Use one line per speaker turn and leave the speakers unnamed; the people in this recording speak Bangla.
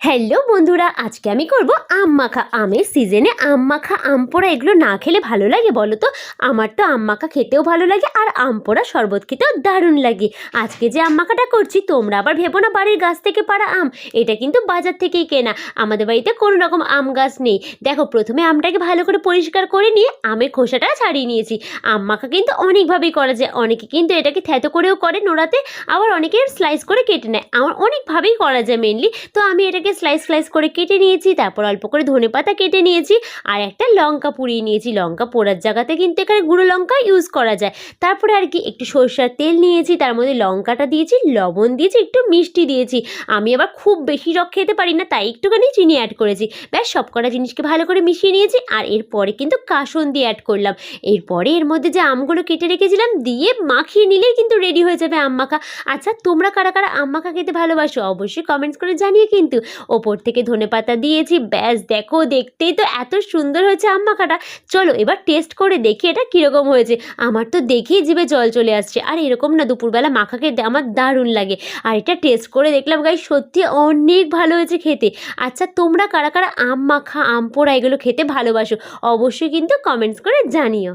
হ্যালো বন্ধুরা, আজকে আমি করব আম মাখা। আমের সিজনে আম মাখা, আম পোড়া এগুলো না খেলে ভালো লাগে বলো তো? আমার তো আম মাখা খেতেও ভালো লাগে আর আম পোড়া শরবত খেতেও দারুণ লাগে। আজকে যে আম মাখাটা করছি, তোমরা আবার ভেবো না বাড়ির গাছ থেকে পাড়া আম, এটা কিন্তু বাজার থেকেই কেনা। আমাদের বাড়িতে কোনো রকম আম গাছ নেই। দেখো, প্রথমে আমটাকে ভালো করে পরিষ্কার করে নিয়ে আমের খোসাটা ছাড়িয়ে নিয়েছি। আম মাখা কিন্তু অনেকভাবেই করা যায়। অনেকে কিন্তু এটাকে থ্যাতো করেও করে নোড়াতে, আবার অনেকে স্লাইস করে কেটে নেয়। আমার অনেকভাবেই করা যায় মেনলি। তো আমি এটাকে স্লাইস করে কেটে নিয়েছি। তারপর অল্প করে ধনেপাতা কেটে নিয়েছি আর একটা লঙ্কা পুড়িয়ে নিয়েছি। লঙ্কা পোড়ার জায়গাতে কিন্তু এখানে গুঁড়ো লঙ্কা ইউজ করা যায়। তারপরে আর কি একটু সরষের তেল নিয়েছি, তার মধ্যে লঙ্কাটা দিয়েছি, লবণ দিয়েছি, একটু মিষ্টি দিয়েছি। আমি আবার খুব বেশি টক খেতে পারি না, তাই একটুখানি চিনি অ্যাড করেছি। ব্যাস, সব কটা জিনিসকে ভালো করে মিশিয়ে নিয়েছি। আর এরপরে কিন্তু কাসুন্দি অ্যাড করলাম। এরপরে এর মধ্যে যে আমগুলো কেটে রেখেছিলাম দিয়ে মাখিয়ে নিলেই কিন্তু রেডি হয়ে যাবে আম মাখা। আচ্ছা, তোমরা কারা কারা আম মাখা খেতে ভালোবাসো অবশ্যই কমেন্টস করে জানিয়ে কিন্তু। ওপর থেকে ধনেপাতা দিয়েছি। ব্যাস দেখো, দেখতেই তো এত সুন্দর হয়েছে আম মাখাটা। চলো এবার টেস্ট করে দেখি এটা কীরকম হয়েছে। আমার তো দেখেই জিভে জল চলে আসছে। আর এরকম না দুপুরবেলা মাখা খেতে আমার দারুণ লাগে। আর এটা টেস্ট করে দেখলাম গাই, সত্যি অনেক ভালো হয়েছে খেতে। আচ্ছা, তোমরা কারা কারা আম মাখা, আম পোড়া এগুলো খেতে ভালোবাসো অবশ্যই কিন্তু কমেন্টস করে জানিও।